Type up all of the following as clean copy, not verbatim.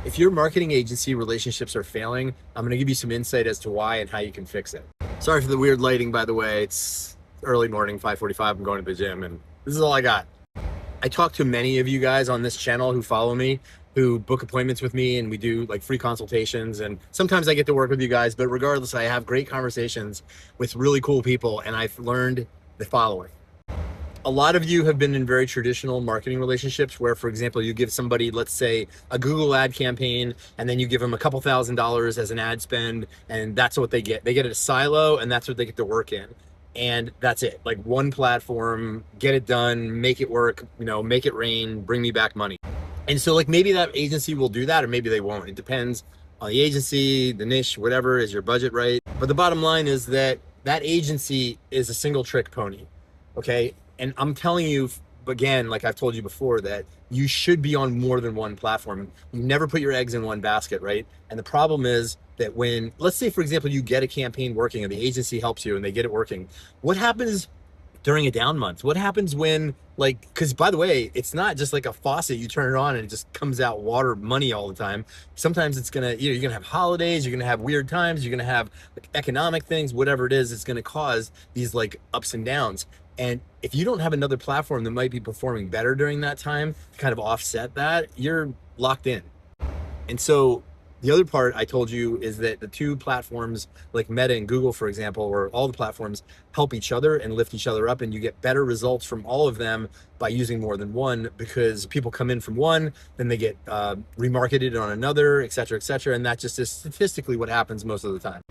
If your marketing agency relationships are failing, I'm going to give you some insight as to why and how you can fix it. Sorry for the weird lighting, by the way. It's early morning, 5:45. I'm going to the gym, and this is all I got. I talk to many of you guys on this channel who follow me, who book appointments with me, and we do like free consultations. And sometimes I get to work with you guys, but regardless, I have great conversations with really cool people, and I've learned the following. A lot of you have been in very traditional marketing relationships where, for example, you give somebody, let's say, a Google ad campaign, and then you give them a couple $1,000s as an ad spend, and that's what they get. They get a silo, and that's what they get to work in. And that's it. Like one platform, get it done, make it work, make it rain, bring me back money. And so like maybe that agency will do that, or maybe they won't. It depends on the agency, the niche, whatever, is your budget right? But the bottom line is that that agency is a single trick pony, okay? And I'm telling you, again, like I've told you before, that you should be on more than one platform. You never put your eggs in one basket, right? And the problem is that when, let's say, for example, you get a campaign working and the agency helps you and they get it working, what happens during a down month? What happens when, like, because by the way, it's not just like a faucet, you turn it on and it just comes out water, money all the time. Sometimes it's gonna, you're gonna have holidays, you're gonna have weird times, you're gonna have like economic things, whatever it is, it's gonna cause these like ups and downs. And if you don't have another platform that might be performing better during that time to kind of offset that, you're locked in. And so the other part I told you is that the two platforms like Meta and Google, for example, or all the platforms, help each other and lift each other up, and you get better results from all of them by using more than one, because people come in from one, then they get remarketed on another, et cetera, and that just is statistically what happens most of the time.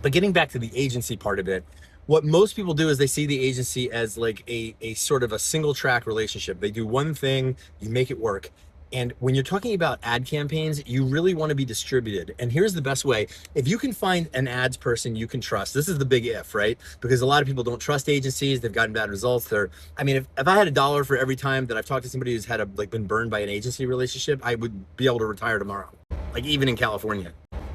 But getting back to the agency part of it, what most people do is they see the agency as like a sort of a single track relationship. They do one thing, you make it work. And when you're talking about ad campaigns, you really want to be distributed. And here's the best way. If you can find an ads person you can trust, this is the big if, right? Because a lot of people don't trust agencies. They've gotten bad results. If I had $1 for every time that I've talked to somebody who's had been burned by an agency relationship, I would be able to retire tomorrow, like even in California.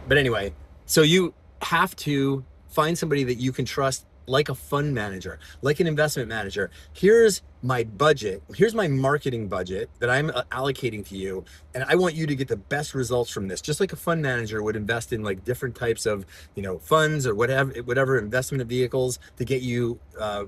But anyway, so you have to find somebody that you can trust, like a fund manager, like an investment manager. Here's my budget. Here's my marketing budget that I'm allocating to you. And I want you to get the best results from this. Just like a fund manager would invest in like different types of, funds or whatever investment vehicles to get you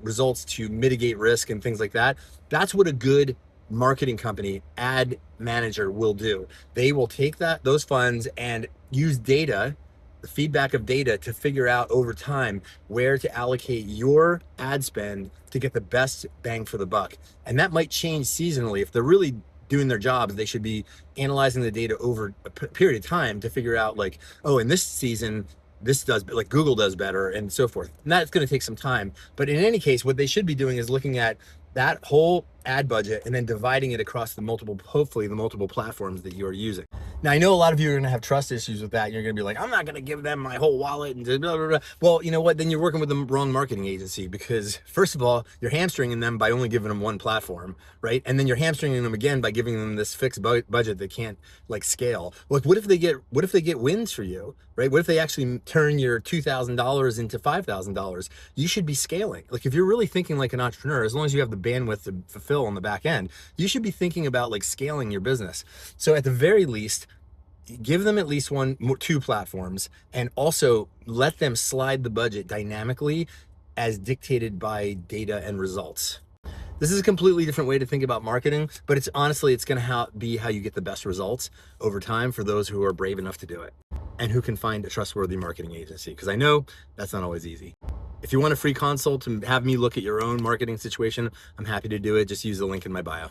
results to mitigate risk and things like that. That's what a good marketing company, ad manager, will do. They will take those funds and use data, the feedback of data, to figure out over time where to allocate your ad spend to get the best bang for the buck. And that might change seasonally. If they're really doing their jobs, they should be analyzing the data over a period of time to figure out like, oh, in this season, this does, like Google does better, and so forth. And that's going to take some time. But in any case, what they should be doing is looking at that whole ad budget and then dividing it across hopefully the multiple platforms that you're using. Now, I know a lot of you are going to have trust issues with that. And you're going to be like, I'm not going to give them my whole wallet and blah, blah, blah. Well, you know what? Then you're working with the wrong marketing agency, because first of all, you're hamstringing them by only giving them one platform, right? And then you're hamstringing them again by giving them this fixed budget that can't like scale. Like what if they get wins for you, right? What if they actually turn your $2,000 into $5,000? You should be scaling. Like if you're really thinking like an entrepreneur, as long as you have the bandwidth to fulfill on the back end, you should be thinking about like scaling your business. So at the very least, give them at least two platforms, and also let them slide the budget dynamically as dictated by data and results. This is a completely different way to think about marketing, but it's going to be how you get the best results over time for those who are brave enough to do it and who can find a trustworthy marketing agency, because I know that's not always easy. If you want a free consult and have me look at your own marketing situation, I'm happy to do it. Just use the link in my bio.